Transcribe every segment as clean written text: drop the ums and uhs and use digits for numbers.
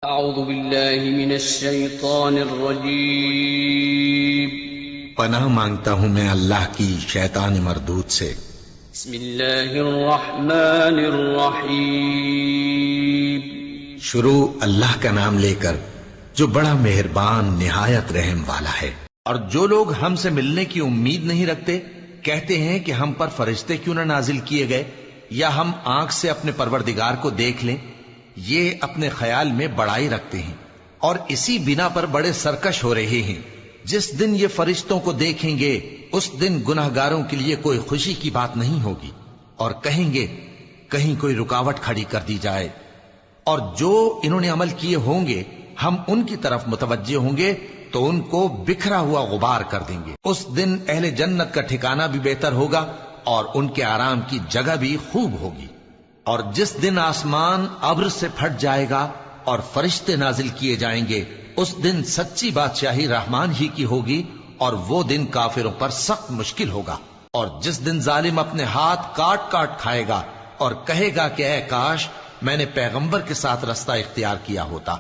أعوذ بالله من الشيطان الرجيم. پناہ مانگتا ہوں میں اللہ کی شیطان مردود سے. بسم الله الرحمن الرحيم. شروع اللہ کا نام لے کر جو بڑا مہربان نہایت رحم والا ہے. اور جو لوگ ہم سے ملنے کی امید نہیں رکھتے کہتے ہیں کہ ہم پر فرشتے کیوں نہ نازل کیے گئے یا ہم آنکھ سے اپنے پروردگار کو دیکھ لیں. یہ اپنے خیال میں بڑائی رکھتے ہیں اور اسی بنا پر بڑے سرکش ہو رہے ہیں. جس دن یہ فرشتوں کو دیکھیں گے اس دن گناہگاروں کے لیے کوئی خوشی کی بات نہیں ہوگی اور کہیں گے کہیں کوئی رکاوٹ کھڑی کر دی جائے. اور جو انہوں نے عمل کیے ہوں گے ہم ان کی طرف متوجہ ہوں گے تو ان کو بکھرا ہوا غبار کر دیں گے. اس دن اہل جنت کا ٹھکانہ بھی بہتر ہوگا اور ان کے آرام کی جگہ بھی خوب ہوگی. اور جس دن آسمان ابر سے پھٹ جائے گا اور فرشتے نازل کیے جائیں گے اس دن سچی بادشاہی رحمان ہی کی ہوگی اور وہ دن کافروں پر سخت مشکل ہوگا. اور جس دن ظالم اپنے ہاتھ کاٹ کاٹ کھائے گا اور کہے گا کہ اے کاش میں نے پیغمبر کے ساتھ رستہ اختیار کیا ہوتا.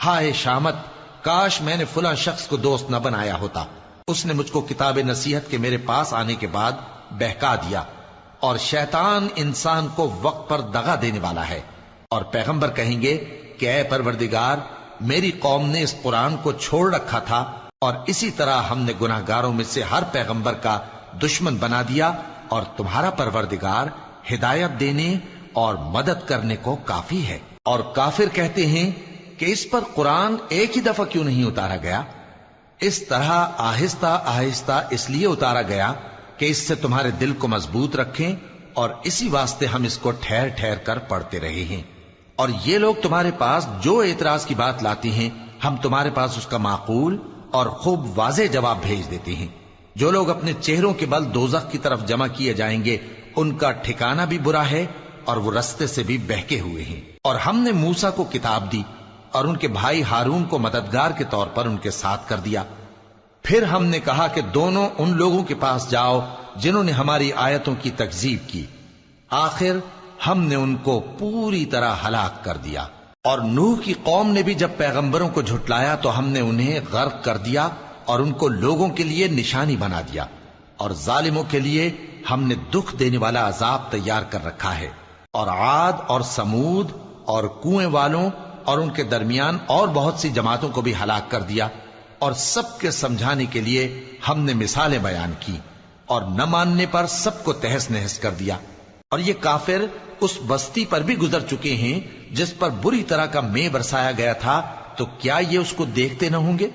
ہائے شامت، کاش میں نے فلاں شخص کو دوست نہ بنایا ہوتا. اس نے مجھ کو کتاب نصیحت کے میرے پاس آنے کے بعد بہکا دیا. اور شیطان انسان کو وقت پر دغا دینے والا ہے. اور پیغمبر کہیں گے کہ اے پروردگار میری قوم نے اس قرآن کو چھوڑ رکھا تھا اور اسی طرح ہم نے گناہگاروں میں سے ہر پیغمبر کا دشمن بنا دیا اور تمہارا پروردگار ہدایت دینے اور مدد کرنے کو کافی ہے. اور کافر کہتے ہیں کہ اس پر قرآن ایک ہی دفعہ کیوں نہیں اتارا گیا؟ اس طرح آہستہ آہستہ اس لیے اتارا گیا کہ اس سے تمہارے دل کو مضبوط رکھیں اور اسی واسطے ہم اس کو ٹھہر ٹھہر کر پڑھتے رہے ہیں. اور یہ لوگ تمہارے پاس جو اعتراض کی بات لاتی ہیں ہم تمہارے پاس اس کا معقول اور خوب واضح جواب بھیج دیتے ہیں. جو لوگ اپنے چہروں کے بل دوزخ کی طرف جمع کیے جائیں گے ان کا ٹھکانہ بھی برا ہے اور وہ رستے سے بھی بہکے ہوئے ہیں. اور ہم نے موسیٰ کو کتاب دی اور ان کے بھائی ہارون کو مددگار کے طور پر ان کے ساتھ کر دیا. پھر ہم نے کہا کہ دونوں ان لوگوں کے پاس جاؤ جنہوں نے ہماری آیتوں کی تکذیب کی. آخر ہم نے ان کو پوری طرح ہلاک کر دیا. اور نوح کی قوم نے بھی جب پیغمبروں کو جھٹلایا تو ہم نے انہیں غرق کر دیا اور ان کو لوگوں کے لیے نشانی بنا دیا. اور ظالموں کے لیے ہم نے دکھ دینے والا عذاب تیار کر رکھا ہے. اور عاد اور سمود اور کنویں والوں اور ان کے درمیان اور بہت سی جماعتوں کو بھی ہلاک کر دیا. اور سب کے سمجھانے کے لیے ہم نے مثالیں بیان کی اور نہ ماننے پر سب کو تہس نہس کر دیا. اور یہ کافر اس بستی پر بھی گزر چکے ہیں جس پر بری طرح کا مے برسایا گیا تھا تو کیا یہ اس کو دیکھتے نہ ہوں گے؟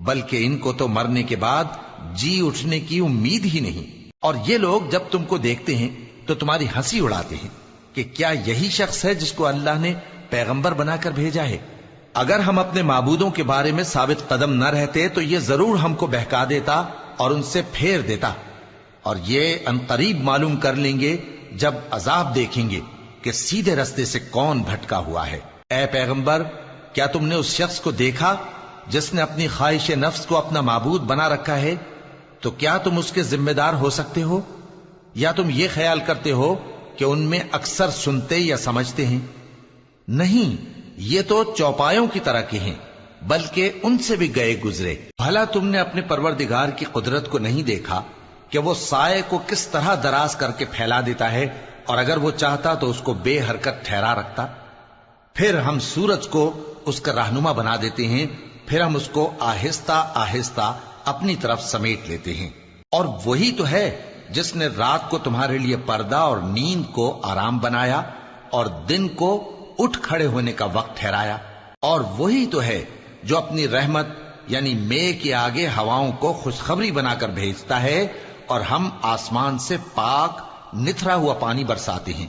بلکہ ان کو تو مرنے کے بعد جی اٹھنے کی امید ہی نہیں. اور یہ لوگ جب تم کو دیکھتے ہیں تو تمہاری ہنسی اڑاتے ہیں کہ کیا یہی شخص ہے جس کو اللہ نے پیغمبر بنا کر بھیجا ہے؟ اگر ہم اپنے معبودوں کے بارے میں ثابت قدم نہ رہتے تو یہ ضرور ہم کو بہکا دیتا اور ان سے پھیر دیتا. اور یہ انقریب معلوم کر لیں گے جب عذاب دیکھیں گے کہ سیدھے رستے سے کون بھٹکا ہوا ہے. اے پیغمبر کیا تم نے اس شخص کو دیکھا جس نے اپنی خواہش نفس کو اپنا معبود بنا رکھا ہے؟ تو کیا تم اس کے ذمہ دار ہو سکتے ہو؟ یا تم یہ خیال کرتے ہو کہ ان میں اکثر سنتے یا سمجھتے ہیں؟ نہیں، یہ تو چوپایوں کی طرح کے ہیں بلکہ ان سے بھی گئے گزرے. بھلا تم نے اپنے پروردگار کی قدرت کو نہیں دیکھا کہ وہ سائے کو کس طرح دراز کر کے پھیلا دیتا ہے اور اگر وہ چاہتا تو اس کو بے حرکت ٹھہرا رکھتا. پھر ہم سورج کو اس کا رہنما بنا دیتے ہیں، پھر ہم اس کو آہستہ آہستہ اپنی طرف سمیٹ لیتے ہیں. اور وہی تو ہے جس نے رات کو تمہارے لیے پردہ اور نیند کو آرام بنایا اور دن کو اٹھ کھڑے ہونے کا وقت ٹھہرایا. اور وہی تو ہے جو اپنی رحمت یعنی مے کے آگے ہواؤں کو خوشخبری بنا کر بھیجتا ہے اور ہم آسمان سے پاک نتھرا ہوا پانی برساتے ہیں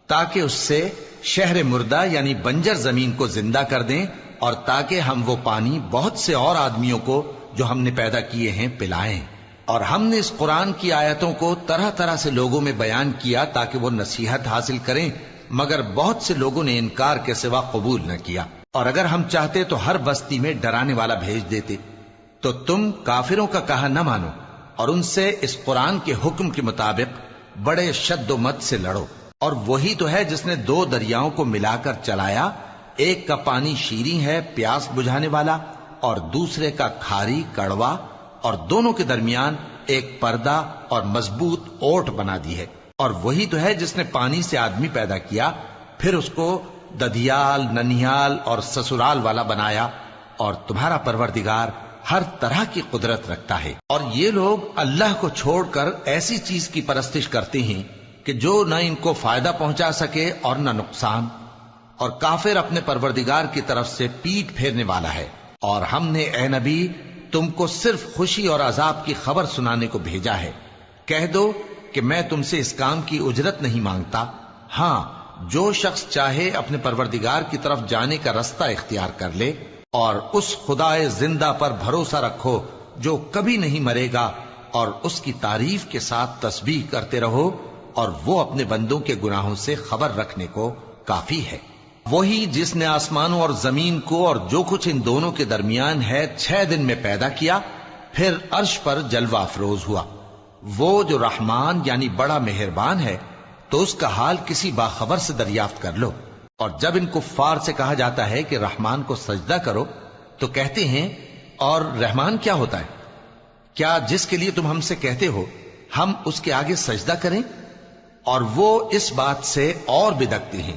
تاکہ اس سے شہر مردہ یعنی بنجر زمین کو زندہ کر دیں اور تاکہ ہم وہ پانی بہت سے اور آدمیوں کو جو ہم نے پیدا کیے ہیں پلائیں. اور ہم نے اس قرآن کی آیتوں کو طرح طرح سے لوگوں میں بیان کیا تاکہ وہ نصیحت حاصل کریں، مگر بہت سے لوگوں نے انکار کے سوا قبول نہ کیا. اور اگر ہم چاہتے تو ہر بستی میں ڈرانے والا بھیج دیتے. تو تم کافروں کا کہا نہ مانو اور ان سے اس قرآن کے حکم کے مطابق بڑے شد و مت سے لڑو. اور وہی تو ہے جس نے دو دریاؤں کو ملا کر چلایا ایک کا پانی شیریں ہے پیاس بجھانے والا اور دوسرے کا کھاری کڑوا، اور دونوں کے درمیان ایک پردہ اور مضبوط اوٹ بنا دی ہے۔ اور وہی تو ہے جس نے پانی سے آدمی پیدا کیا، پھر اس کو ددیال، ننیال اور سسرال والا بنایا، اور تمہارا پروردگار ہر طرح کی قدرت رکھتا ہے۔ اور یہ لوگ اللہ کو چھوڑ کر ایسی چیز کی پرستش کرتے ہیں کہ جو نہ ان کو فائدہ پہنچا سکے اور نہ نقصان، اور کافر اپنے پروردگار کی طرف سے پیٹ پھیرنے والا ہے۔ اور ہم نے اے نبی تم کو صرف خوشی اور عذاب کی خبر سنانے کو بھیجا ہے۔ کہہ دو کہ میں تم سے اس کام کی اجرت نہیں مانگتا، ہاں جو شخص چاہے اپنے پروردگار کی طرف جانے کا رستہ اختیار کر لے، اور اس خدائے زندہ پر بھروسہ رکھو جو کبھی نہیں مرے گا، اور اس کی تعریف کے ساتھ تسبیح کرتے رہو، اور وہ اپنے بندوں کے گناہوں سے خبر رکھنے کو کافی ہے۔ وہی جس نے آسمانوں اور زمین کو اور جو کچھ ان دونوں کے درمیان ہے 6 دن میں پیدا کیا، پھر عرش پر جلوہ افروز ہوا۔ وہ جو رحمان یعنی بڑا مہربان ہے، تو اس کا حال کسی باخبر سے دریافت کر لو۔ اور جب ان کفار سے کہا جاتا ہے کہ رحمان کو سجدہ کرو، تو کہتے ہیں اور رحمان کیا ہوتا ہے؟ کیا جس کے لیے تم ہم سے کہتے ہو ہم اس کے آگے سجدہ کریں؟ اور وہ اس بات سے اور بدکتے ہیں۔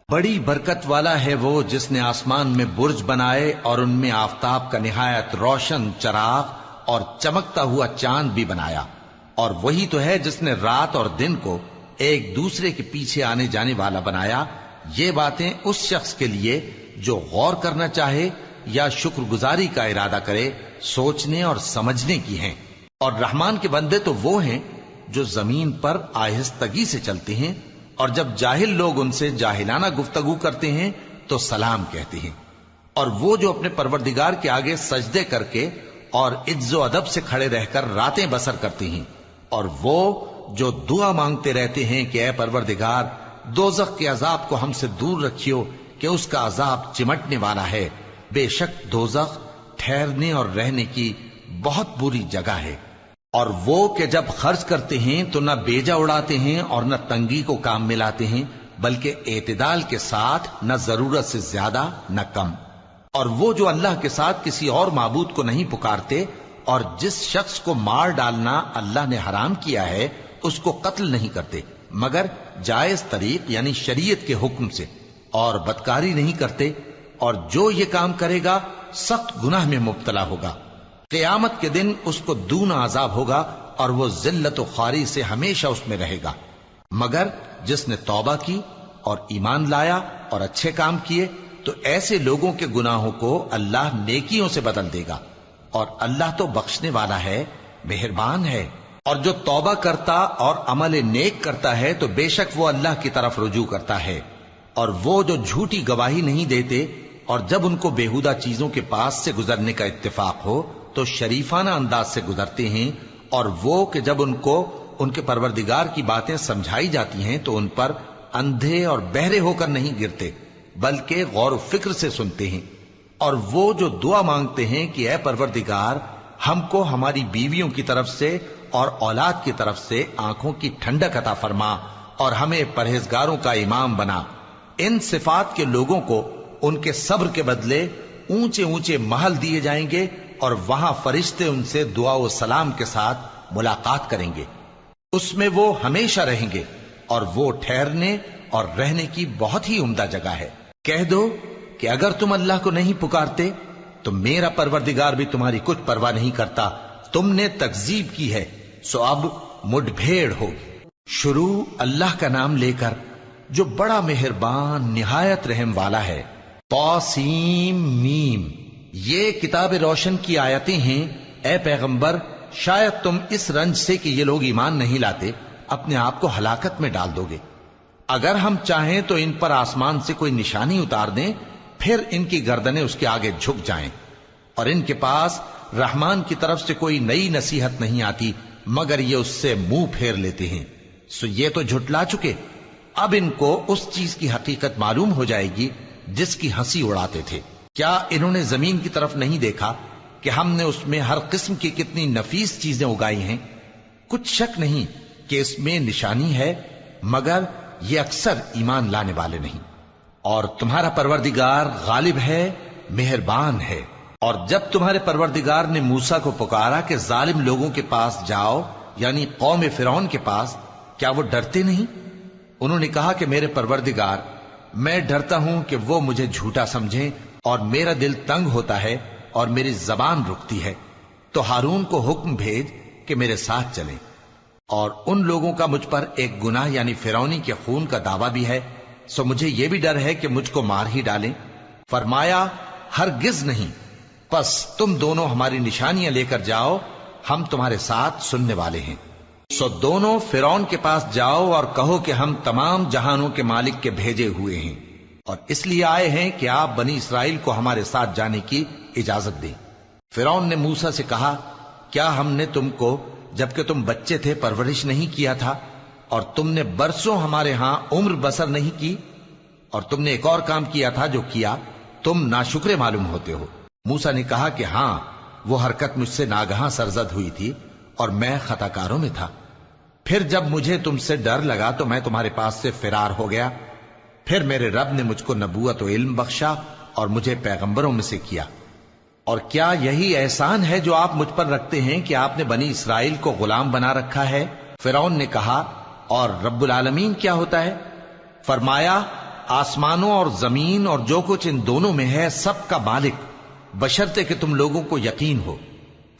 بڑی برکت والا ہے وہ جس نے آسمان میں برج بنائے اور ان میں آفتاب کا نہایت روشن چراغ اور چمکتا ہوا چاند بھی بنایا۔ اور وہی تو ہے جس نے رات اور دن کو ایک دوسرے کے پیچھے آنے جانے والا بنایا۔ یہ باتیں اس شخص کے لیے جو غور کرنا چاہے یا شکر گزاری کا ارادہ کرے سوچنے اور سمجھنے کی ہیں۔ اور رحمان کے بندے تو وہ ہیں جو زمین پر آہستگی سے چلتے ہیں، اور جب جاہل لوگ ان سے جاہلانہ گفتگو کرتے ہیں تو سلام کہتے ہیں۔ اور وہ جو اپنے پروردگار کے آگے سجدے کر کے اور عز و ادب سے کھڑے رہ کر راتیں بسر کرتے ہیں، اور وہ جو دعا مانگتے رہتے ہیں کہ اے پروردگار دوزخ کے عذاب کو ہم سے دور رکھیو کہ اس کا عذاب چمٹنے والا ہے۔ بے شک دوزخ ٹھہرنے اور رہنے کی بہت بری جگہ ہے۔ اور وہ کہ جب خرچ کرتے ہیں تو نہ بیجا اڑاتے ہیں اور نہ تنگی کو کام میں لاتے ہیں، بلکہ اعتدال کے ساتھ، نہ ضرورت سے زیادہ نہ کم۔ اور وہ جو اللہ کے ساتھ کسی اور معبود کو نہیں پکارتے، اور جس شخص کو مار ڈالنا اللہ نے حرام کیا ہے اس کو قتل نہیں کرتے مگر جائز طریق یعنی شریعت کے حکم سے، اور بدکاری نہیں کرتے، اور جو یہ کام کرے گا سخت گناہ میں مبتلا ہوگا۔ قیامت کے دن اس کو دونا عذاب ہوگا، اور وہ ذلت و خواری سے ہمیشہ اس میں رہے گا، مگر جس نے توبہ کی اور ایمان لایا اور اچھے کام کیے تو ایسے لوگوں کے گناہوں کو اللہ نیکیوں سے بدل دے گا، اور اللہ تو بخشنے والا ہے، مہربان ہے۔ اور جو توبہ کرتا اور عمل نیک کرتا ہے تو بے شک وہ اللہ کی طرف رجوع کرتا ہے۔ اور وہ جو جھوٹی گواہی نہیں دیتے، اور جب ان کو بیہودہ چیزوں کے پاس سے گزرنے کا اتفاق ہو تو شریفانہ انداز سے گزرتے ہیں، اور وہ کہ جب ان کو ان کے پروردگار کی باتیں سمجھائی جاتی ہیں تو ان پر اندھے اور بہرے ہو کر نہیں گرتے بلکہ غور و فکر سے سنتے ہیں۔ اور وہ جو دعا مانگتے ہیں کہ اے پروردگار ہم کو ہماری بیویوں کی طرف سے اور اولاد کی طرف سے آنکھوں کی ٹھنڈک عطا فرما اور ہمیں پرہیزگاروں کا امام بنا، ان صفات کے لوگوں کو ان کے صبر کے بدلے اونچے اونچے محل دیے جائیں گے، اور وہاں فرشتے ان سے دعا و سلام کے ساتھ ملاقات کریں گے، اس میں وہ ہمیشہ رہیں گے، اور وہ ٹھہرنے اور رہنے کی بہت ہی عمدہ جگہ ہے۔ کہہ دو کہ اگر تم اللہ کو نہیں پکارتے تو میرا پروردگار بھی تمہاری کچھ پرواہ نہیں کرتا، تم نے تکذیب کی ہے سو اب مڈ بھیڑ ہوگی۔ شروع اللہ کا نام لے کر جو بڑا مہربان نہایت رحم والا ہے۔ طاسیم میم، یہ کتاب روشن کی آیتیں ہیں۔ اے پیغمبر شاید تم اس رنج سے کہ یہ لوگ ایمان نہیں لاتے اپنے آپ کو ہلاکت میں ڈال دو گے۔ اگر ہم چاہیں تو ان پر آسمان سے کوئی نشانی اتار دیں، پھر ان کی گردنیں اس کے آگے جھک جائیں، اور ان کے پاس رحمان کی طرف سے کوئی نئی نصیحت نہیں آتی مگر یہ اس سے منہ پھیر لیتے ہیں، سو یہ تو جھٹلا چکے۔ اب ان کو اس چیز کی حقیقت معلوم ہو جائے گی جس کی ہنسی اڑاتے تھے۔ کیا انہوں نے زمین کی طرف نہیں دیکھا کہ ہم نے اس میں ہر قسم کی کتنی نفیس چیزیں اگائی ہیں؟ کچھ شک نہیں کہ اس میں نشانی ہے، مگر یہ اکثر ایمان لانے والے نہیں۔ اور تمہارا پروردگار غالب ہے، مہربان ہے۔ اور جب تمہارے پروردگار نے موسیٰ کو پکارا کہ ظالم لوگوں کے پاس جاؤ، یعنی قوم فرعون کے پاس، کیا وہ ڈرتے نہیں؟ انہوں نے کہا کہ میرے پروردگار، میں ڈرتا ہوں کہ وہ مجھے جھوٹا سمجھیں، اور میرا دل تنگ ہوتا ہے اور میری زبان رکتی ہے۔ تو ہارون کو حکم بھیج کہ میرے ساتھ چلیں۔ اور ان لوگوں کا مجھ پر ایک گناہ یعنی فرعونی کے خون کا دعویٰ بھی ہے، سو مجھے یہ بھی ڈر ہے کہ مجھ کو مار ہی ڈالیں۔ فرمایا ہرگز نہیں، پس تم دونوں ہماری نشانیاں لے کر جاؤ، ہم تمہارے ساتھ سننے والے ہیں۔ سو دونوں فرعون کے پاس جاؤ اور کہو کہ ہم تمام جہانوں کے مالک کے بھیجے ہوئے ہیں، اور اس لیے آئے ہیں کہ آپ بنی اسرائیل کو ہمارے ساتھ جانے کی اجازت دیں۔ فرعون نے موسیٰ سے کہا، کیا ہم نے تم کو جبکہ تم بچے تھے پرورش نہیں کیا تھا، اور تم نے برسوں ہمارے ہاں عمر بسر نہیں کی؟ اور تم نے ایک اور کام کیا تھا جو کیا، تم ناشکرے معلوم ہوتے ہو۔ موسیٰ نے کہا کہ ہاں، وہ حرکت مجھ سے ناگہاں سرزد ہوئی تھی اور میں خطا کاروں میں تھا۔ پھر جب مجھے تم سے ڈر لگا تو میں تمہارے پاس سے فرار ہو گیا۔ پھر میرے رب نے مجھ کو نبوت و علم بخشا اور مجھے پیغمبروں میں سے کیا۔ اور کیا یہی احسان ہے جو آپ مجھ پر رکھتے ہیں کہ آپ نے بنی اسرائیل کو غلام بنا رکھا ہے؟ فرعون نے کہا، اور رب العالمین کیا ہوتا ہے؟ فرمایا، آسمانوں اور زمین اور جو کچھ ان دونوں میں ہے سب کا مالک، بشرطے کہ تم لوگوں کو یقین ہو۔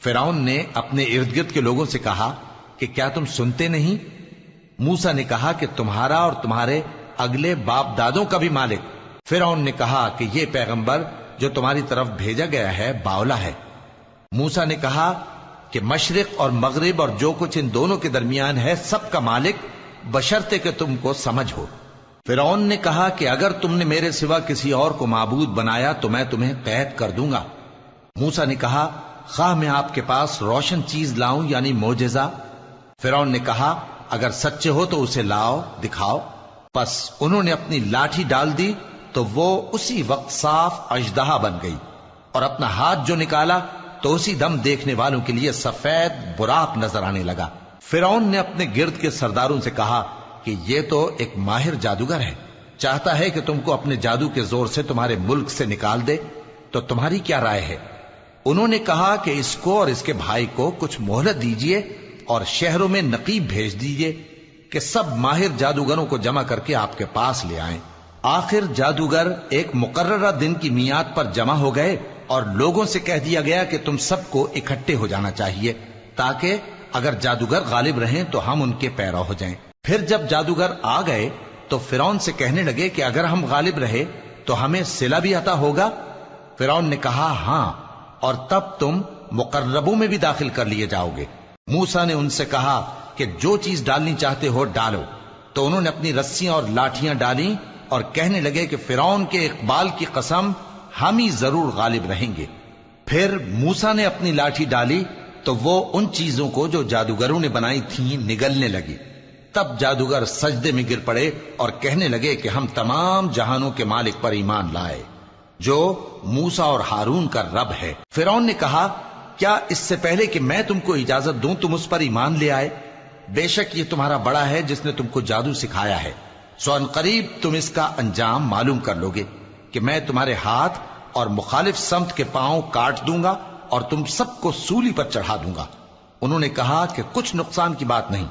فرعون نے اپنے ارد گرد کے لوگوں سے کہا کہ کیا تم سنتے نہیں؟ موسیٰ نے کہا کہ تمہارا اور تمہارے اگلے باپ دادوں کا بھی مالک۔ فرعون نے کہا کہ یہ پیغمبر جو تمہاری طرف بھیجا گیا ہے باولا ہے۔ موسیٰ نے کہا کہ مشرق اور مغرب اور جو کچھ ان دونوں کے درمیان ہے سب کا مالک، بشرطے کہ تم کو سمجھ ہو۔ فرعون نے کہا کہ اگر تم نے میرے سوا کسی اور کو معبود بنایا تو میں تمہیں قید کر دوں گا۔ موسیٰ نے کہا، خواہ میں آپ کے پاس روشن چیز لاؤں یعنی معجزہ؟ فرعون نے کہا، اگر سچے ہو تو اسے لاؤ، دکھاؤ۔ پس انہوں نے اپنی لاٹھی ڈال دی تو وہ اسی وقت صاف اژدہا بن گئی، اور اپنا ہاتھ جو نکالا تو اسی دم دیکھنے والوں کے لیے سفید براق نظر آنے لگا۔ فرعون نے اپنے گرد کے سرداروں سے کہا کہ یہ تو ایک ماہر جادوگر ہے، چاہتا ہے کہ تم کو اپنے جادو کے زور سے تمہارے ملک سے نکال دے، تو تمہاری کیا رائے ہے؟ انہوں نے کہا کہ اس کو اور اس کے بھائی کو کچھ مہلت دیجئے اور شہروں میں نقیب بھیج دیجئے کہ سب ماہر جادوگروں کو جمع کر کے آپ کے پاس لے آئیں۔ آخر جادوگر ایک مقررہ دن کی میعاد پر جمع ہو گئے اور لوگوں سے کہہ دیا گیا کہ تم سب کو اکٹھے ہو جانا چاہیے، تاکہ اگر جادوگر غالب رہیں تو ہم ان کے پیرو ہو جائیں۔ پھر جب جادوگر آ گئے تو فرعون سے کہنے لگے کہ اگر ہم غالب رہے تو ہمیں صلہ بھی عطا ہوگا؟ فرعون نے کہا، ہاں، اور تب تم مقربوں میں بھی داخل کر لیے جاؤ گے۔ موسیٰ نے ان سے کہا کہ جو چیز ڈالنی چاہتے ہو ڈالو۔ تو انہوں نے اپنی رسیاں اور لاٹھیاں ڈالیں اور کہنے لگے کہ فرعون کے اقبال کی قسم، ہم ہی ضرور غالب رہیں گے۔ پھر موسیٰ نے اپنی لاٹھی ڈالی تو وہ ان چیزوں کو جو جادوگروں نے بنائی تھیں نگلنے لگی۔ تب جادوگر سجدے میں گر پڑے اور کہنے لگے کہ ہم تمام جہانوں کے مالک پر ایمان لائے، جو موسیٰ اور ہارون کا رب ہے۔ فرعون نے کہا، کیا اس سے پہلے کہ میں تم کو اجازت دوں تم اس پر ایمان لے آئے؟ بے شک یہ تمہارا بڑا ہے جس نے تم کو جادو سکھایا ہے، سو ان قریب تم اس کا انجام معلوم کر لو گے کہ میں تمہارے ہاتھ اور مخالف سمت کے پاؤں کاٹ دوں گا اور تم سب کو سولی پر چڑھا دوں گا۔ انہوں نے کہا کہ کچھ نقصان کی بات نہیں،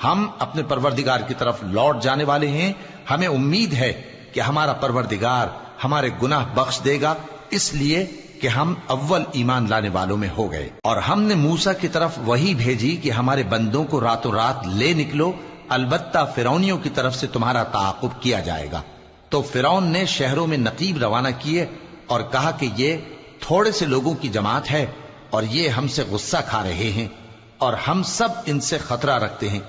ہم اپنے پروردگار کی طرف لوٹ جانے والے ہیں، ہمیں امید ہے کہ ہمارا پروردگار ہمارے گناہ بخش دے گا، اس لیے کہ ہم اول ایمان لانے والوں میں ہو گئے۔ اور ہم نے موسیٰ کی طرف وحی بھیجی کہ ہمارے بندوں کو راتوں رات لے نکلو، البتہ فرعونیوں کی طرف سے تمہارا تعاقب کیا جائے گا۔ تو فرعون نے شہروں میں نقیب روانہ کیے اور کہا کہ یہ تھوڑے سے لوگوں کی جماعت ہے اور یہ ہم سے غصہ کھا رہے ہیں اور ہم سب ان سے خطرہ رکھتے ہیں۔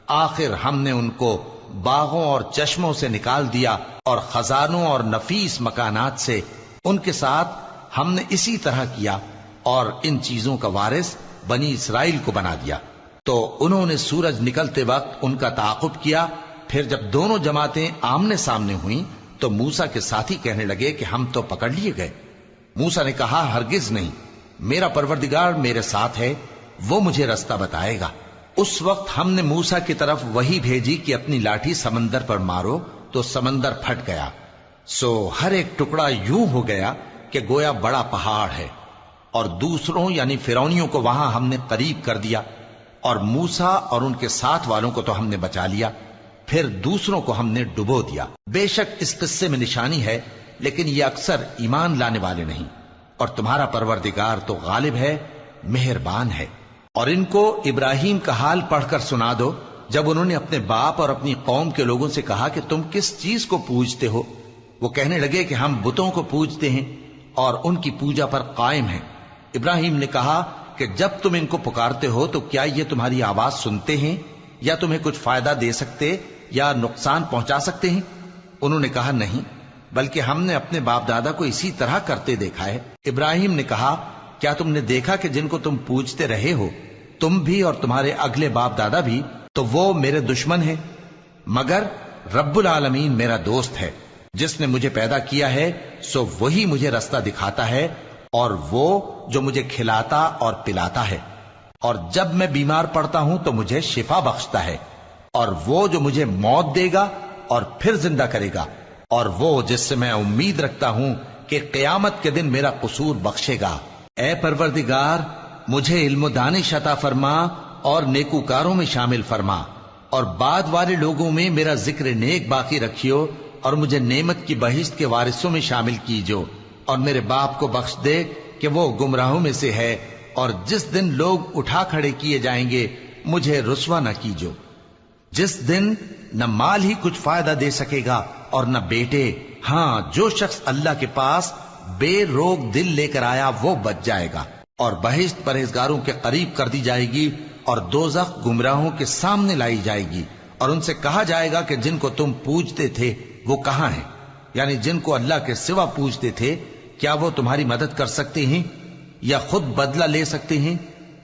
آخر ہم نے ان کو باغوں اور چشموں سے نکال دیا اور خزانوں اور نفیس مکانات سے۔ ان کے ساتھ ہم نے اسی طرح کیا اور ان چیزوں کا وارث بنی اسرائیل کو بنا دیا۔ تو انہوں نے سورج نکلتے وقت ان کا تعاقب کیا۔ پھر جب دونوں جماعتیں آمنے سامنے ہوئیں تو موسیٰ کے ساتھی کہنے لگے کہ ہم تو پکڑ لیے گئے۔ موسیٰ نے کہا، ہرگز نہیں، میرا پروردگار میرے ساتھ ہے، وہ مجھے رستہ بتائے گا۔ اس وقت ہم نے موسیٰ کی طرف وحی بھیجی کہ اپنی لاٹھی سمندر پر مارو، تو سمندر پھٹ گیا سو ہر ایک ٹکڑا یوں ہو گیا کہ گویا بڑا پہاڑ ہے، اور دوسروں یعنی فرعونیوں کو وہاں ہم نے قریب کر دیا، اور موسیٰ اور ان کے ساتھ والوں کو تو ہم نے بچا لیا، پھر دوسروں کو ہم نے ڈبو دیا۔ بے شک اس قصے میں نشانی ہے، لیکن یہ اکثر ایمان لانے والے نہیں، اور تمہارا پروردگار تو غالب ہے، مہربان ہے۔ اور ان کو ابراہیم کا حال پڑھ کر سنا دو جب انہوں نے اپنے باپ اور اپنی قوم کے لوگوں سے کہا کہ تم کس چیز کو پوجتے ہو؟ وہ کہنے لگے کہ ہم بتوں کو پوجتے ہیں اور ان کی پوجا پر قائم ہیں۔ ابراہیم نے کہا کہ جب تم ان کو پکارتے ہو تو کیا یہ تمہاری آواز سنتے ہیں یا تمہیں کچھ فائدہ دے سکتے یا نقصان پہنچا سکتے ہیں؟ انہوں نے کہا نہیں، بلکہ ہم نے اپنے باپ دادا کو اسی طرح کرتے دیکھا ہے۔ ابراہیم نے کہا کیا تم نے دیکھا کہ جن کو تم پوجتے رہے ہو تم بھی اور تمہارے اگلے باپ دادا بھی، تو وہ میرے دشمن ہیں، مگر رب العالمین میرا دوست ہے۔ جس نے مجھے پیدا کیا ہے سو وہی مجھے رستہ دکھاتا ہے، اور وہ جو مجھے کھلاتا اور پلاتا ہے، اور جب میں بیمار پڑتا ہوں تو مجھے شفا بخشتا ہے، اور وہ جو مجھے موت دے گا اور پھر زندہ کرے گا، اور وہ جس سے میں امید رکھتا ہوں کہ قیامت کے دن میرا قصور بخشے گا۔ اے پروردگار، مجھے علم و دانش عطا فرما اور نیکوکاروں میں شامل فرما، اور بعد والے لوگوں میں میرا ذکر نیک باقی رکھیو، اور مجھے نعمت کی بہشت کے وارثوں میں شامل کیجو، اور میرے باپ کو بخش دے کہ وہ گمراہوں میں سے ہے، اور جس دن لوگ اٹھا کھڑے کیے جائیں گے مجھے رسوا نہ کیجو، جس دن نہ مال ہی کچھ فائدہ دے سکے گا اور نہ بیٹے۔ ہاں، جو شخص اللہ کے پاس بے روک دل لے کر آیا وہ بچ جائے گا، اور بہشت پرہیزگاروں کے قریب کر دی جائے گی، اور دوزخ گمراہوں کے سامنے لائی جائے گی، اور ان سے کہا جائے گا کہ جن کو تم پوجتے تھے وہ کہاں ہیں؟ یعنی جن کو اللہ کے سوا پوجتے تھے، کیا وہ تمہاری مدد کر سکتے ہیں یا خود بدلہ لے سکتے ہیں؟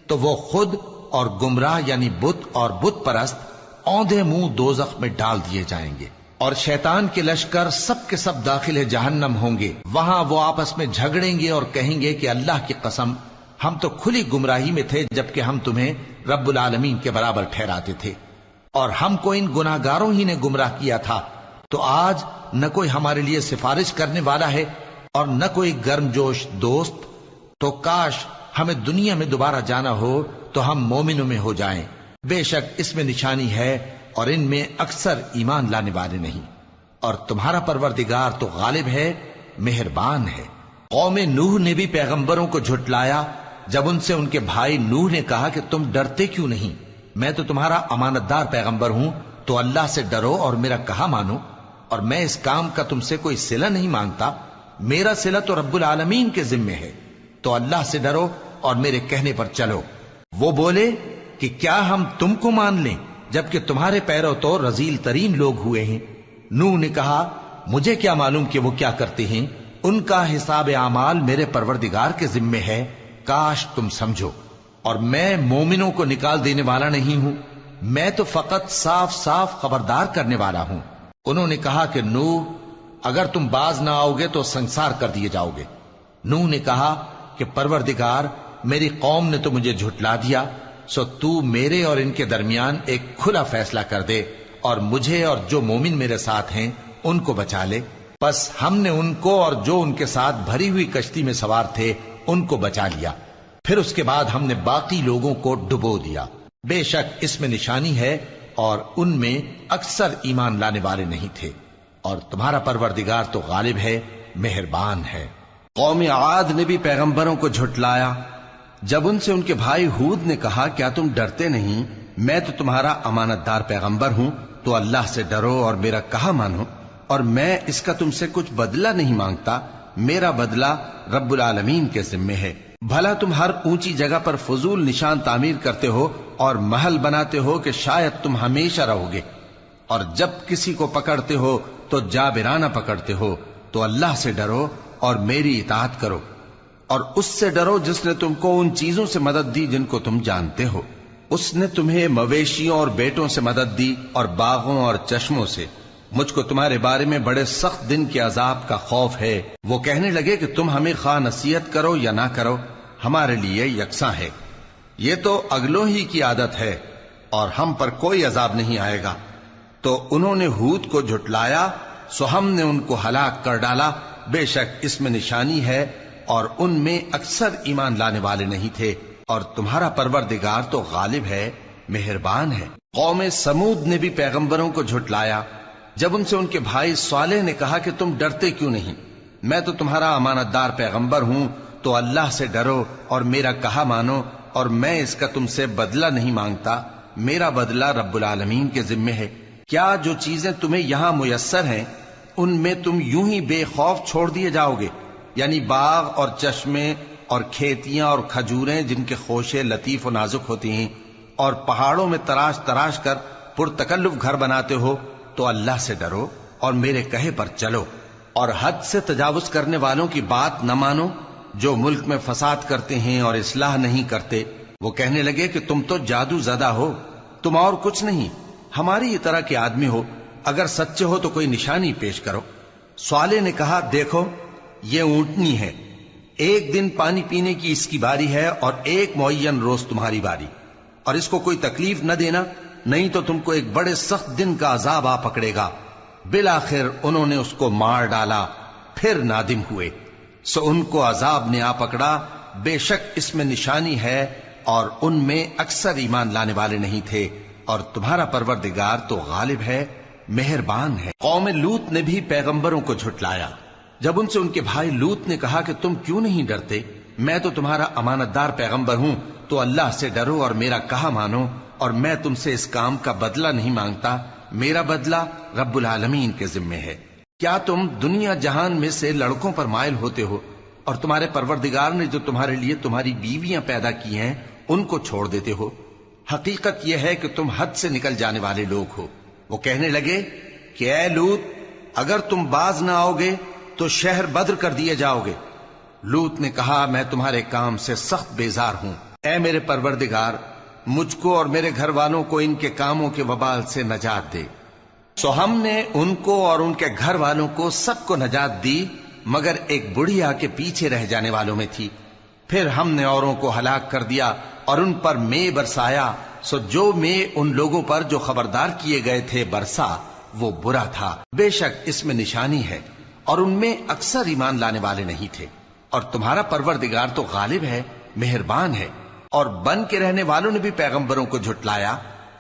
تو وہ خود اور گمراہ یعنی بت اور بت پرست اوندھے منہ دوزخ میں ڈال دیے جائیں گے، اور شیطان کے لشکر سب کے سب داخل جہنم ہوں گے۔ وہاں وہ آپس میں جھگڑیں گے اور کہیں گے کہ اللہ کی قسم، ہم تو کھلی گمراہی میں تھے جبکہ ہم تمہیں رب العالمین کے برابر ٹھہراتے تھے، اور ہم کو ان گناہگاروں ہی نے گمراہ کیا تھا، تو آج نہ کوئی ہمارے لیے سفارش کرنے والا ہے اور نہ کوئی گرم جوش دوست۔ تو کاش ہمیں دنیا میں دوبارہ جانا ہو تو ہم مومنوں میں ہو جائیں۔ بے شک اس میں نشانی ہے اور ان میں اکثر ایمان لانے والے نہیں، اور تمہارا پروردگار تو غالب ہے، مہربان ہے۔ قوم نوح نے بھی پیغمبروں کو جھٹلایا جب ان سے ان کے بھائی نوح نے کہا کہ تم ڈرتے کیوں نہیں؟ میں تو تمہارا امانت دار پیغمبر ہوں، تو اللہ سے ڈرو اور میرا کہا مانو، اور میں اس کام کا تم سے کوئی صلہ نہیں مانگتا، میرا صلہ تو رب العالمین کے ذمے ہے، تو اللہ سے ڈرو اور میرے کہنے پر چلو۔ وہ بولے کہ کیا ہم تم کو مان لیں جبکہ تمہارے پیرو تو رذیل ترین لوگ ہوئے ہیں؟ نوح نے کہا مجھے کیا معلوم کہ وہ کیا کرتے ہیں، ان کا حساب اعمال میرے پروردگار کے ذمے ہے، کاش تم سمجھو۔ اور میں مومنوں کو نکال دینے والا نہیں ہوں، میں تو فقط صاف صاف خبردار کرنے والا ہوں۔ انہوں نے کہا کہ نوح، اگر تم باز نہ آؤ گے تو سنسار کر دیے جاؤ گے۔ نوح نے کہا کہ پروردگار، میری قوم نے تو مجھے جھٹلا دیا، سو تو میرے اور ان کے درمیان ایک کھلا فیصلہ کر دے، اور مجھے اور جو مومن میرے ساتھ ہیں ان کو بچا لے۔ بس ہم نے ان کو اور جو ان کے ساتھ بھری ہوئی کشتی میں سوار تھے ان کو بچا لیا، پھر اس کے بعد ہم نے باقی لوگوں کو ڈبو دیا۔ بے شک اس میں نشانی ہے اور ان میں اکثر ایمان لانے والے نہیں تھے، اور تمہارا پروردگار تو غالب ہے، مہربان ہے۔ قوم عاد نے بھی پیغمبروں کو جھٹلایا جب ان سے ان کے بھائی ہود نے کہا کیا تم ڈرتے نہیں؟ میں تو تمہارا امانت دار پیغمبر ہوں، تو اللہ سے ڈرو اور میرا کہا مانو، اور میں اس کا تم سے کچھ بدلہ نہیں مانگتا، میرا بدلہ رب العالمین کے ذمے ہے۔ بھلا تم ہر اونچی جگہ پر فضول نشان تعمیر کرتے ہو اور محل بناتے ہو کہ شاید تم ہمیشہ رہو گے، اور جب کسی کو پکڑتے ہو تو جابرانہ پکڑتے ہو، تو اللہ سے ڈرو اور میری اطاعت کرو، اور اس سے ڈرو جس نے تم کو ان چیزوں سے مدد دی جن کو تم جانتے ہو۔ اس نے تمہیں مویشیوں اور بیٹوں سے مدد دی اور باغوں اور چشموں سے۔ مجھ کو تمہارے بارے میں بڑے سخت دن کے عذاب کا خوف ہے۔ وہ کہنے لگے کہ تم ہمیں خواہ نصیحت کرو یا نہ کرو، ہمارے لیے یکساں ہے، یہ تو اگلوں ہی کی عادت ہے، اور ہم پر کوئی عذاب نہیں آئے گا۔ تو انہوں نے ہود کو جھٹلایا، سو ہم نے ان کو ہلاک کر ڈالا، بے شک اس میں نشانی ہے اور ان میں اکثر ایمان لانے والے نہیں تھے، اور تمہارا پروردگار تو غالب ہے، مہربان ہے۔ قوم سمود نے بھی پیغمبروں کو جھٹلایا جب ان سے ان کے بھائی صالح نے کہا کہ تم ڈرتے کیوں نہیں، میں تو تمہارا امانت دار پیغمبر ہوں، تو اللہ سے ڈرو اور میرا کہا مانو، اور میں اس کا تم سے بدلہ نہیں مانگتا، میرا بدلہ رب العالمین کے ذمے ہے۔ کیا جو چیزیں تمہیں یہاں میسر ہیں ان میں تم یوں ہی بے خوف چھوڑ دیے جاؤ گے؟ یعنی باغ اور چشمے اور کھیتیاں اور کھجوریں جن کے خوشے لطیف و نازک ہوتی ہیں، اور پہاڑوں میں تراش تراش کر پرتکلف گھر بناتے ہو، تو اللہ سے ڈرو اور میرے کہے پر چلو، اور حد سے تجاوز کرنے والوں کی بات نہ مانو جو ملک میں فساد کرتے ہیں اور اصلاح نہیں کرتے۔ وہ کہنے لگے کہ تم تو جادو زدہ ہو، تم اور کچھ نہیں، ہماری ہی طرح کے آدمی ہو، اگر سچے ہو تو کوئی نشانی پیش کرو۔ صالح نے کہا دیکھو یہ اونٹنی ہے، ایک دن پانی پینے کی اس کی باری ہے اور ایک معین روز تمہاری باری، اور اس کو کوئی تکلیف نہ دینا، نہیں تو تم کو ایک بڑے سخت دن کا عذاب آ پکڑے گا۔ بالآخر انہوں نے اس کو مار ڈالا، پھر نادم ہوئے، سو ان کو عذاب نے آ پکڑا، بے شک اس میں نشانی ہے اور ان میں اکثر ایمان لانے والے نہیں تھے، اور تمہارا پروردگار تو غالب ہے، مہربان ہے۔ قوم لوط نے بھی پیغمبروں کو جھٹلایا جب ان سے ان کے بھائی لوط نے کہا کہ تم کیوں نہیں ڈرتے، میں تو تمہارا امانت دار پیغمبر ہوں، تو اللہ سے ڈرو اور میرا کہا مانو، اور میں تم سے اس کام کا بدلہ نہیں مانگتا، میرا بدلہ رب العالمین کے ذمے ہے۔ کیا تم دنیا جہان میں سے لڑکوں پر مائل ہوتے ہو، اور تمہارے پروردگار نے جو تمہارے لیے تمہاری بیویاں پیدا کی ہیں ان کو چھوڑ دیتے ہو؟ حقیقت یہ ہے کہ تم حد سے نکل جانے والے لوگ ہو۔ وہ کہنے لگے کہ اے لوط اگر تم باز نہ آؤ گے تو شہر بدر کر دیے جاؤ گے۔ لوط نے کہا میں تمہارے کام سے سخت بیزار ہوں، اے میرے پروردگار مجھ کو اور میرے گھر والوں کو ان کے کاموں کے وبال سے نجات دے۔ سو ہم نے ان کو اور ان کے گھر والوں کو سب کو نجات دی، مگر ایک بڑھیا کے پیچھے رہ جانے والوں میں تھی۔ پھر ہم نے اوروں کو ہلاک کر دیا اور ان پر مے برسایا، سو جو مے ان لوگوں پر جو خبردار کیے گئے تھے برسا وہ برا تھا۔ بے شک اس میں نشانی ہے اور ان میں اکثر ایمان لانے والے نہیں تھے، اور تمہارا پروردگار تو غالب ہے، مہربان ہے۔ اور بن کے رہنے والوں نے بھی پیغمبروں کو جھٹلایا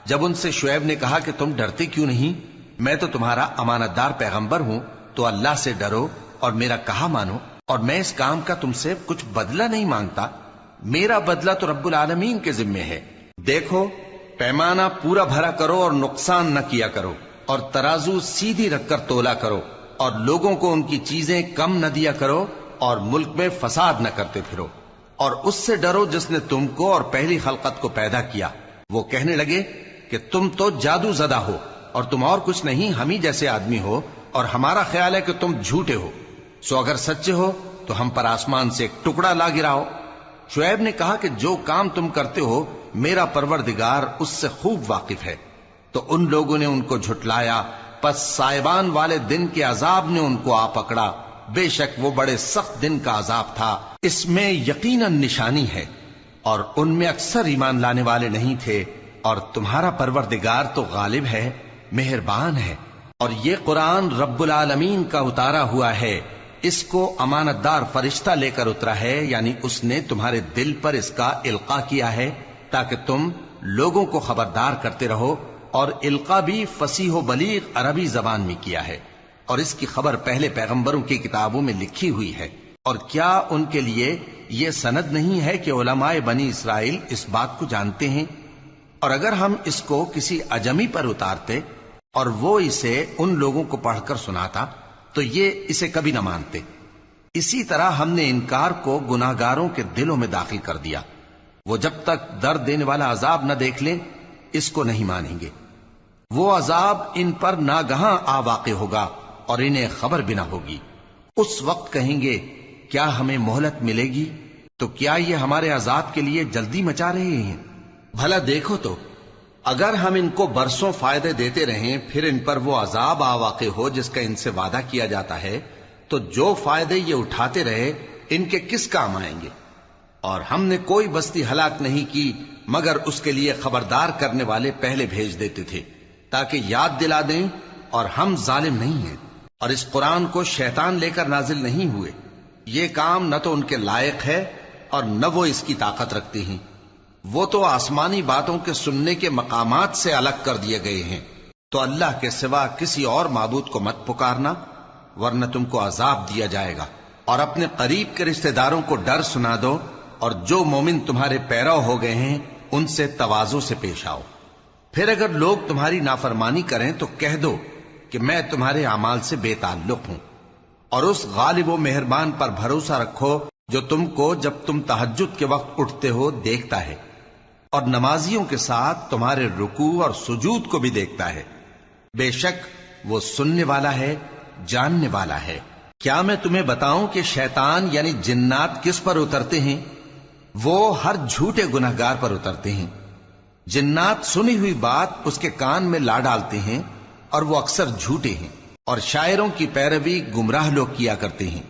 جب ان سے شعیب نے کہا کہ تم ڈرتے کیوں نہیں، میں تو تمہارا امانت دار پیغمبر ہوں، تو اللہ سے ڈرو اور میرا کہا مانو، اور میں اس کام کا تم سے کچھ بدلہ نہیں مانگتا، میرا بدلہ تو رب العالمین کے ذمے ہے۔ دیکھو پیمانہ پورا بھرا کرو اور نقصان نہ کیا کرو، اور ترازو سیدھی رکھ کر تولا کرو، اور لوگوں کو ان کی چیزیں کم نہ دیا کرو، اور ملک میں فساد نہ کرتے پھرو، اور اس سے ڈرو جس نے تم کو اور پہلی خلقت کو پیدا کیا۔ وہ کہنے لگے کہ تم تو جادو زدہ ہو اور تم اور کچھ نہیں، ہم ہی جیسے آدمی ہو، اور ہمارا خیال ہے کہ تم جھوٹے ہو، سو اگر سچے ہو تو ہم پر آسمان سے ایک ٹکڑا لا گراؤ۔ شعیب نے کہا کہ جو کام تم کرتے ہو میرا پروردگار اس سے خوب واقف ہے۔ تو ان لوگوں نے ان کو جھٹلایا، پس سائبان والے دن کے عذاب نے ان کو آ پکڑا، بے شک وہ بڑے سخت دن کا عذاب تھا، اس میں یقیناً نشانی ہے، اور ان میں اکثر ایمان لانے والے نہیں تھے، اور تمہارا پروردگار تو غالب ہے، مہربان ہے۔ اور یہ قرآن رب العالمین کا اتارا ہوا ہے، اس کو امانت دار فرشتہ لے کر اترا ہے، یعنی اس نے تمہارے دل پر اس کا القاء کیا ہے تاکہ تم لوگوں کو خبردار کرتے رہو، اور القاء بھی فصیح و بلیغ عربی زبان میں کیا ہے، اور اس کی خبر پہلے پیغمبروں کی کتابوں میں لکھی ہوئی ہے۔ اور کیا ان کے لیے یہ سند نہیں ہے کہ علماء بنی اسرائیل اس بات کو جانتے ہیں؟ اور اگر ہم اس کو کسی اجمی پر اتارتے اور وہ اسے ان لوگوں کو پڑھ کر سناتا تو یہ اسے کبھی نہ مانتے۔ اسی طرح ہم نے انکار کو گناہگاروں کے دلوں میں داخل کر دیا، وہ جب تک درد دینے والا عذاب نہ دیکھ لیں اس کو نہیں مانیں گے۔ وہ عذاب ان پر ناگہاں آ واقع ہوگا اور انہیں خبر بھی نہ ہوگی۔ اس وقت کہیں گے کیا ہمیں مہلت ملے گی؟ تو کیا یہ ہمارے عذاب کے لیے جلدی مچا رہے ہیں؟ بھلا دیکھو تو اگر ہم ان کو برسوں فائدے دیتے رہیں پھر ان پر وہ عذاب آ واقع ہو جس کا ان سے وعدہ کیا جاتا ہے، تو جو فائدے یہ اٹھاتے رہے ان کے کس کام آئیں گے؟ اور ہم نے کوئی بستی ہلاک نہیں کی مگر اس کے لیے خبردار کرنے والے پہلے بھیج دیتے تھے تاکہ یاد دلا دیں، اور ہم ظالم نہیں ہیں۔ اور اس قرآن کو شیطان لے کر نازل نہیں ہوئے. یہ کام نہ تو ان کے لائق ہے اور نہ وہ اس کی طاقت رکھتے ہیں. وہ تو آسمانی باتوں کے سننے کے مقامات سے الگ کر دیے گئے ہیں. تو اللہ کے سوا کسی اور معبود کو مت پکارنا ورنہ تم کو عذاب دیا جائے گا. اور اپنے قریب کے رشتہ داروں کو ڈر سنا دو، اور جو مومن تمہارے پیرو ہو گئے ہیں ان سے تواضع سے پیش آؤ. پھر اگر لوگ تمہاری نافرمانی کریں تو کہہ دو کہ میں تمہارے اعمال سے بے تعلق ہوں، اور اس غالب و مہربان پر بھروسہ رکھو جو تم کو جب تم تہجد کے وقت اٹھتے ہو دیکھتا ہے، اور نمازیوں کے ساتھ تمہارے رکوع اور سجود کو بھی دیکھتا ہے. بے شک وہ سننے والا ہے، جاننے والا ہے. کیا میں تمہیں بتاؤں کہ شیطان یعنی جنات کس پر اترتے ہیں؟ وہ ہر جھوٹے گنہگار پر اترتے ہیں. جنات سنی ہوئی بات اس کے کان میں لا ڈالتے ہیں اور وہ اکثر جھوٹے ہیں، اور شاعروں کی پیروی گمراہ لوگ کیا کرتے ہیں.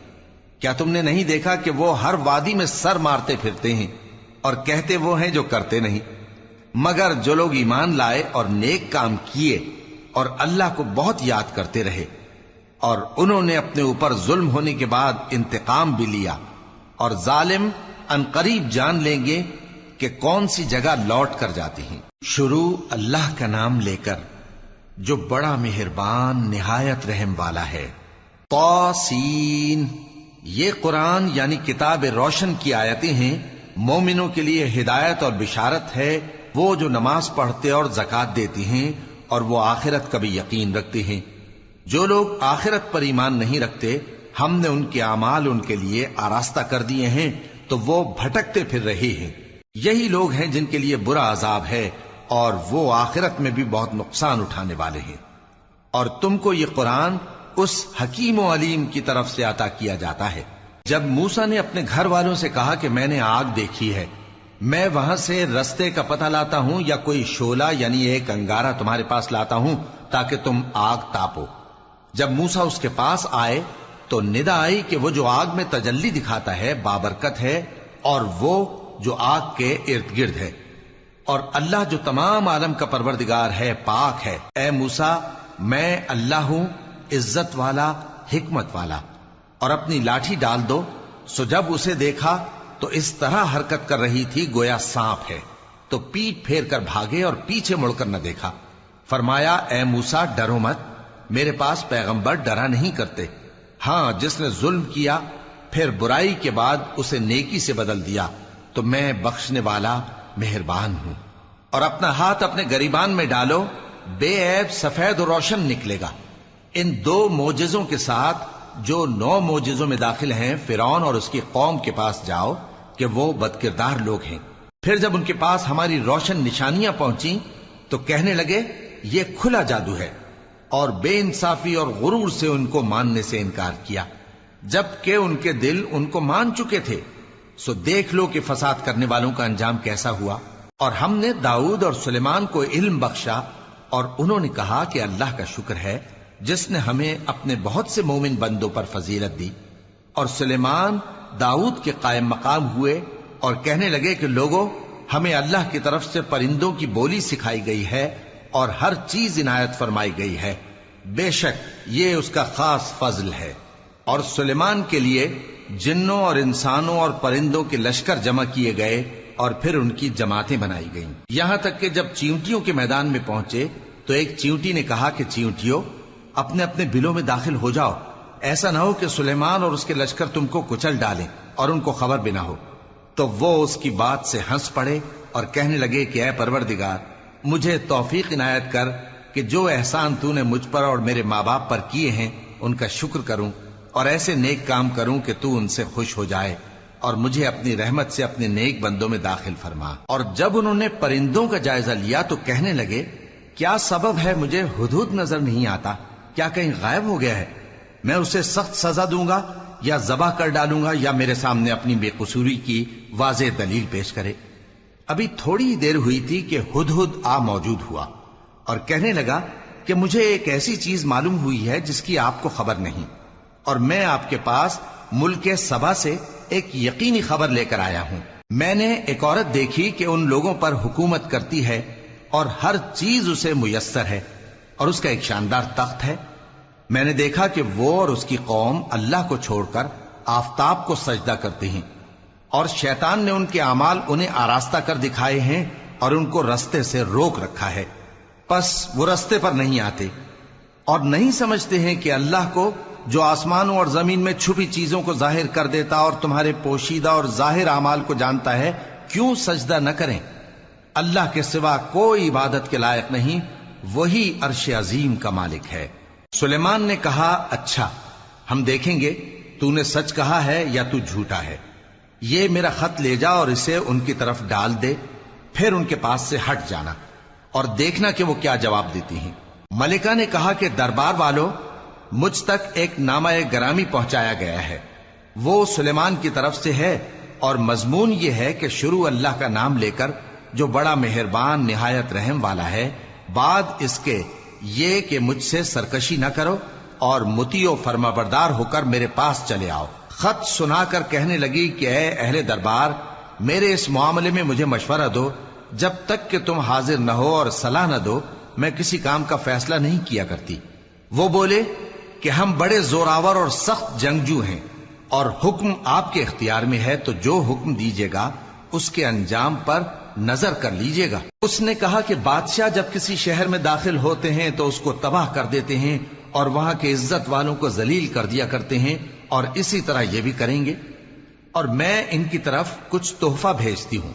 کیا تم نے نہیں دیکھا کہ وہ ہر وادی میں سر مارتے پھرتے ہیں اور کہتے وہ ہیں جو کرتے نہیں؟ مگر جو لوگ ایمان لائے اور نیک کام کیے اور اللہ کو بہت یاد کرتے رہے، اور انہوں نے اپنے اوپر ظلم ہونے کے بعد انتقام بھی لیا، اور ظالم عنقریب جان لیں گے کہ کون سی جگہ لوٹ کر جاتے ہیں. شروع اللہ کا نام لے کر جو بڑا مہربان نہایت رحم والا ہے. طاسین، یہ قرآن یعنی کتاب روشن کی آیتیں ہیں. مومنوں کے لیے ہدایت اور بشارت ہے، وہ جو نماز پڑھتے اور زکوٰۃ دیتے ہیں اور وہ آخرت کا بھی یقین رکھتے ہیں. جو لوگ آخرت پر ایمان نہیں رکھتے ہم نے ان کے اعمال ان کے لیے آراستہ کر دیے ہیں تو وہ بھٹکتے پھر رہے ہیں. یہی لوگ ہیں جن کے لیے برا عذاب ہے اور وہ آخرت میں بھی بہت نقصان اٹھانے والے ہیں. اور تم کو یہ قرآن اس حکیم و علیم کی طرف سے عطا کیا جاتا ہے. جب موسیٰ نے اپنے گھر والوں سے کہا کہ میں نے آگ دیکھی ہے، میں وہاں سے رستے کا پتہ لاتا ہوں یا کوئی شعلہ یعنی ایک انگارہ تمہارے پاس لاتا ہوں تاکہ تم آگ تاپو. جب موسیٰ اس کے پاس آئے تو ندا آئی کہ وہ جو آگ میں تجلی دکھاتا ہے بابرکت ہے، اور وہ جو آگ کے ارد گرد ہے، اور اللہ جو تمام عالم کا پروردگار ہے پاک ہے. اے موسیٰ، میں اللہ ہوں عزت والا حکمت والا. اور اپنی لاٹھی ڈال دو. سو جب اسے دیکھا تو اس طرح حرکت کر رہی تھی گویا سانپ ہے، تو پیٹ پھیر کر بھاگے اور پیچھے مڑ کر نہ دیکھا. فرمایا اے موسیٰ ڈرو مت، میرے پاس پیغمبر ڈرا نہیں کرتے. ہاں جس نے ظلم کیا پھر برائی کے بعد اسے نیکی سے بدل دیا تو میں بخشنے والا مہربان ہوں. اور اپنا ہاتھ اپنے گریبان میں ڈالو، بے عیب سفید و روشن نکلے گا. ان 2 معجزوں کے ساتھ جو 9 معجزوں میں داخل ہیں فرعون اور اس کی قوم کے پاس جاؤ کہ وہ بدکردار لوگ ہیں. پھر جب ان کے پاس ہماری روشن نشانیاں پہنچیں تو کہنے لگے یہ کھلا جادو ہے، اور بے انصافی اور غرور سے ان کو ماننے سے انکار کیا، جبکہ ان کے دل ان کو مان چکے تھے. سو دیکھ لو کہ فساد کرنے والوں کا انجام کیسا ہوا. اور ہم نے داؤد اور سلیمان کو علم بخشا، اور انہوں نے کہا کہ اللہ کا شکر ہے جس نے ہمیں اپنے بہت سے مومن بندوں پر فضیلت دی. اور سلیمان داؤد کے قائم مقام ہوئے اور کہنے لگے کہ لوگوں، ہمیں اللہ کی طرف سے پرندوں کی بولی سکھائی گئی ہے اور ہر چیز عنایت فرمائی گئی ہے، بے شک یہ اس کا خاص فضل ہے. اور سلیمان کے لیے جنوں اور انسانوں اور پرندوں کے لشکر جمع کیے گئے اور پھر ان کی جماعتیں بنائی گئیں، یہاں تک کہ جب چیونٹیوں کے میدان میں پہنچے تو ایک چیونٹی نے کہا کہ چیونٹیوں اپنے اپنے بلوں میں داخل ہو جاؤ، ایسا نہ ہو کہ سلیمان اور اس کے لشکر تم کو کچل ڈالیں اور ان کو خبر بھی نہ ہو. تو وہ اس کی بات سے ہنس پڑے اور کہنے لگے کہ اے پروردگار، مجھے توفیق عنایت کر کہ جو احسان تو نے مجھ پر اور میرے ماں باپ پر کیے ہیں ان کا شکر کروں اور ایسے نیک کام کروں کہ تو ان سے خوش ہو جائے، اور مجھے اپنی رحمت سے اپنے نیک بندوں میں داخل فرما. اور جب انہوں نے پرندوں کا جائزہ لیا تو کہنے لگے کیا سبب ہے مجھے ہدہد نظر نہیں آتا؟ کیا کہیں غائب ہو گیا ہے؟ میں اسے سخت سزا دوں گا یا ذبح کر ڈالوں گا یا میرے سامنے اپنی بے قصوری کی واضح دلیل پیش کرے. ابھی تھوڑی دیر ہوئی تھی کہ ہدہد آ موجود ہوا اور کہنے لگا کہ مجھے ایک ایسی چیز معلوم ہوئی ہے جس کی آپ کو خبر نہیں، اور میں آپ کے پاس ملک سبا سے ایک یقینی خبر لے کر آیا ہوں. میں نے ایک عورت دیکھی کہ ان لوگوں پر حکومت کرتی ہے اور ہر چیز اسے میسر ہے، اور اس کا ایک شاندار تخت ہے. میں نے دیکھا کہ وہ اور اس کی قوم اللہ کو چھوڑ کر آفتاب کو سجدہ کرتے ہیں، اور شیطان نے ان کے اعمال انہیں آراستہ کر دکھائے ہیں اور ان کو رستے سے روک رکھا ہے، پس وہ رستے پر نہیں آتے اور نہیں سمجھتے ہیں کہ اللہ کو جو آسمانوں اور زمین میں چھپی چیزوں کو ظاہر کر دیتا اور تمہارے پوشیدہ اور ظاہر اعمال کو جانتا ہے، کیوں سجدہ نہ کریں؟ اللہ کے سوا کوئی عبادت کے لائق نہیں، وہی عرش عظیم کا مالک ہے۔ سلیمان نے کہا، اچھا ہم دیکھیں گے تو نے سچ کہا ہے یا تو جھوٹا ہے، یہ میرا خط لے جا اور اسے ان کی طرف ڈال دے، پھر ان کے پاس سے ہٹ جانا اور دیکھنا کہ وہ کیا جواب دیتی ہیں۔ ملکہ نے کہا کہ دربار والوں، مجھ تک ایک نامہ گرامی پہنچایا گیا ہے، وہ سلیمان کی طرف سے ہے اور مضمون یہ ہے کہ شروع اللہ کا نام لے کر جو بڑا مہربان نہایت رحم والا ہے، بعد اس کے یہ کہ مجھ سے سرکشی نہ کرو اور مطیع و فرما بردار ہو کر میرے پاس چلے آؤ۔ خط سنا کر کہنے لگی کہ اے اہل دربار، میرے اس معاملے میں مجھے مشورہ دو، جب تک کہ تم حاضر نہ ہو اور صلاح نہ دو میں کسی کام کا فیصلہ نہیں کیا کرتی۔ وہ بولے کہ ہم بڑے زوراور اور سخت جنگجو ہیں اور حکم آپ کے اختیار میں ہے، تو جو حکم دیجیے گا اس کے انجام پر نظر کر لیجیے گا۔ اس نے کہا کہ بادشاہ جب کسی شہر میں داخل ہوتے ہیں تو اس کو تباہ کر دیتے ہیں اور وہاں کے عزت والوں کو ذلیل کر دیا کرتے ہیں، اور اسی طرح یہ بھی کریں گے، اور میں ان کی طرف کچھ تحفہ بھیجتی ہوں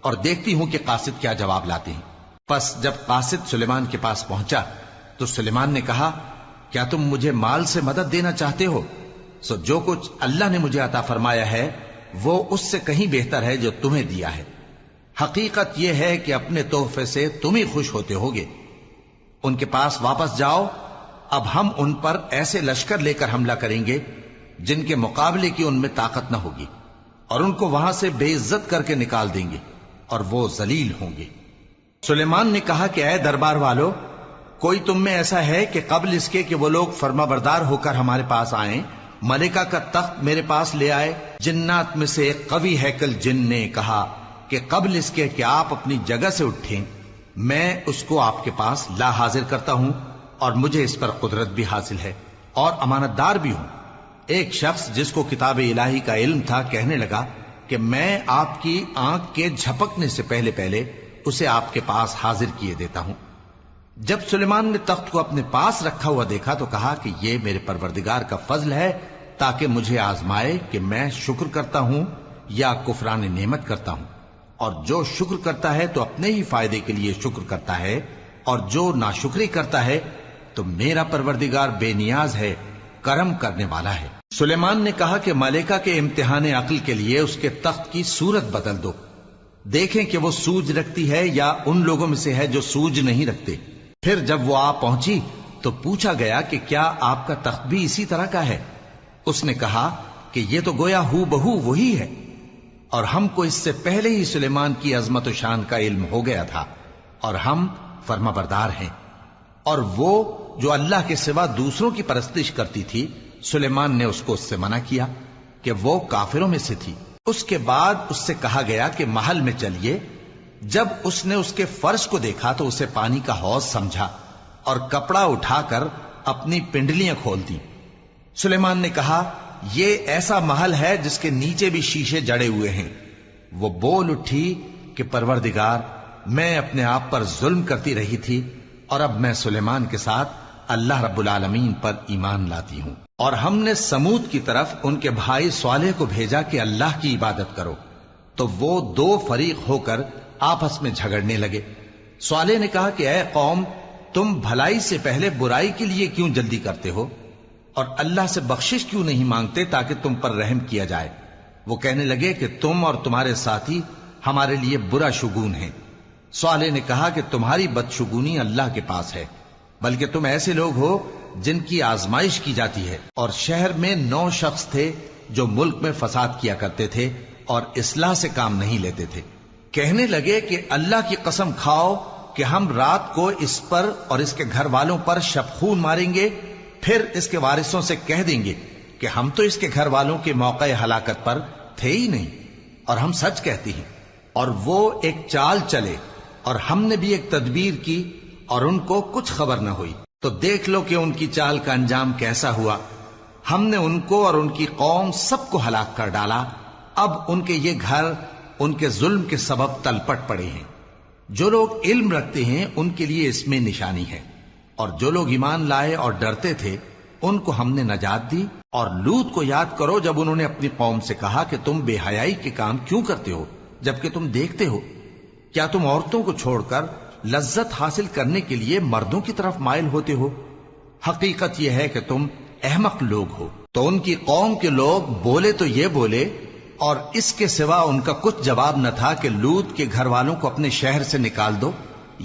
اور دیکھتی ہوں کہ قاصد کیا جواب لاتے ہیں۔ پس جب قاصد سلیمان کے پاس پہنچا تو سلیمان نے کہا، کیا تم مجھے مال سے مدد دینا چاہتے ہو؟ سو جو کچھ اللہ نے مجھے عطا فرمایا ہے وہ اس سے کہیں بہتر ہے جو تمہیں دیا ہے۔ حقیقت یہ ہے کہ اپنے تحفے سے تم ہی خوش ہوتے ہوگے۔ ان کے پاس واپس جاؤ، اب ہم ان پر ایسے لشکر لے کر حملہ کریں گے جن کے مقابلے کی ان میں طاقت نہ ہوگی، اور ان کو وہاں سے بے عزت کر کے نکال دیں گے اور وہ ذلیل ہوں گے۔ سلیمان نے کہا کہ اے دربار والو، کوئی تم میں ایسا ہے کہ قبل اس کے کہ وہ لوگ فرما بردار ہو کر ہمارے پاس آئیں، ملکہ کا تخت میرے پاس لے آئے؟ جنات میں سے ایک قوی ہیکل جن نے کہا کہ قبل اس کے کہ آپ اپنی جگہ سے اٹھیں میں اس کو آپ کے پاس لا حاضر کرتا ہوں، اور مجھے اس پر قدرت بھی حاصل ہے اور امانت دار بھی ہوں۔ ایک شخص جس کو کتاب الہی کا علم تھا کہنے لگا کہ میں آپ کی آنکھ کے جھپکنے سے پہلے پہلے اسے آپ کے پاس حاضر کیے دیتا ہوں۔ جب سلیمان نے تخت کو اپنے پاس رکھا ہوا دیکھا تو کہا کہ یہ میرے پروردگار کا فضل ہے تاکہ مجھے آزمائے کہ میں شکر کرتا ہوں یا کفران نعمت کرتا ہوں، اور جو شکر کرتا ہے تو اپنے ہی فائدے کے لیے شکر کرتا ہے، اور جو ناشکری کرتا ہے تو میرا پروردگار بے نیاز ہے، کرم کرنے والا ہے۔ سلیمان نے کہا کہ ملکہ کے امتحان عقل کے لیے اس کے تخت کی صورت بدل دو، دیکھیں کہ وہ سوج رکھتی ہے یا ان لوگوں میں سے ہے جو سوج نہیں رکھتے۔ پھر جب وہ آ پہنچی تو پوچھا گیا کہ کیا آپ کا تخت بھی اسی طرح کا ہے؟ اس نے کہا کہ یہ تو گویا ہو بہو وہی ہے، اور ہم کو اس سے پہلے ہی سلیمان کی عظمت و شان کا علم ہو گیا تھا، اور ہم فرما بردار ہیں۔ اور وہ جو اللہ کے سوا دوسروں کی پرستش کرتی تھی، سلیمان نے اس کو اس سے منع کیا کہ وہ کافروں میں سے تھی۔ اس کے بعد اس سے کہا گیا کہ محل میں چلیے۔ جب اس نے اس کے فرش کو دیکھا تو اسے پانی کا حوض سمجھا اور کپڑا اٹھا کر اپنی پنڈلیاں کھول دی۔ سلیمان نے کہا، یہ ایسا محل ہے جس کے نیچے بھی شیشے جڑے ہوئے ہیں۔ وہ بول اٹھی کہ پروردگار، میں اپنے آپ پر ظلم کرتی رہی تھی، اور اب میں سلیمان کے ساتھ اللہ رب العالمین پر ایمان لاتی ہوں۔ اور ہم نے سمود کی طرف ان کے بھائی صالح کو بھیجا کہ اللہ کی عبادت کرو، تو وہ دو فریق ہو کر آپس میں جھگڑنے لگے۔ صالح نے کہا کہ اے قوم، تم بھلائی سے پہلے برائی کے لیے کیوں جلدی کرتے ہو، اور اللہ سے بخشش کیوں نہیں مانگتے تاکہ تم پر رحم کیا جائے؟ وہ کہنے لگے کہ تم اور تمہارے ساتھی ہمارے لیے برا شگون ہیں۔ صالح نے کہا کہ تمہاری بدشگونی اللہ کے پاس ہے، بلکہ تم ایسے لوگ ہو جن کی آزمائش کی جاتی ہے۔ اور شہر میں 9 شخص تھے جو ملک میں فساد کیا کرتے تھے اور اصلاح سے کام نہیں لیتے تھے۔ کہنے لگے کہ اللہ کی قسم کھاؤ کہ ہم رات کو اس پر اور اس کے گھر والوں پر شبخون ماریں گے، پھر اس کے وارثوں سے کہہ دیں گے کہ ہم تو اس کے گھر والوں کے موقع ہلاکت پر تھے ہی نہیں، اور ہم سچ کہتی ہیں۔ اور وہ ایک چال چلے، اور ہم نے بھی ایک تدبیر کی، اور ان کو کچھ خبر نہ ہوئی۔ تو دیکھ لو کہ ان کی چال کا انجام کیسا ہوا. ہم نے ان کو اور ان کی قوم سب کو ہلاک کر ڈالا. اب ان کے یہ گھر ان کے ظلم کے سبب تلپٹ پڑے ہیں. جو لوگ علم رکھتے ہیں ان کے لیے اس میں نشانی ہے، اور جو لوگ ایمان لائے اور ڈرتے تھے ان کو ہم نے نجات دی. اور لوط کو یاد کرو جب انہوں نے اپنی قوم سے کہا کہ تم بے حیائی کے کام کیوں کرتے ہو جبکہ تم دیکھتے ہو؟ کیا تم عورتوں کو چھوڑ کر لذت حاصل کرنے کے لیے مردوں کی طرف مائل ہوتے ہو؟ حقیقت یہ ہے کہ تم احمق لوگ ہو. تو ان کی قوم کے لوگ بولے تو یہ بولے، اور اس کے سوا ان کا کچھ جواب نہ تھا کہ لوط کے گھر والوں کو اپنے شہر سے نکال دو.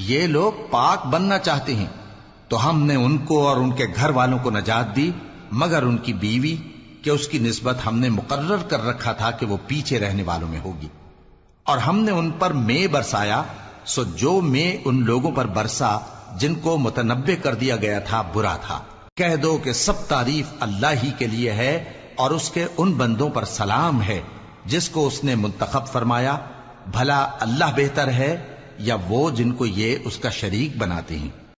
یہ لوگ پاک بننا چاہتے ہیں. تو ہم نے ان کو اور ان کے گھر والوں کو نجات دی مگر ان کی بیوی کہ اس کی نسبت ہم نے مقرر کر رکھا تھا کہ وہ پیچھے رہنے والوں میں ہوگی. اور ہم نے ان پر مے برسایا، سو جو مے ان لوگوں پر برسا جن کو متنبع کر دیا گیا تھا برا تھا. کہہ دو کہ سب تعریف اللہ ہی کے لیے ہے اور اس کے ان بندوں پر سلام ہے جس کو اس نے منتخب فرمایا. بھلا اللہ بہتر ہے یا وہ جن کو یہ اس کا شریک بناتے ہیں؟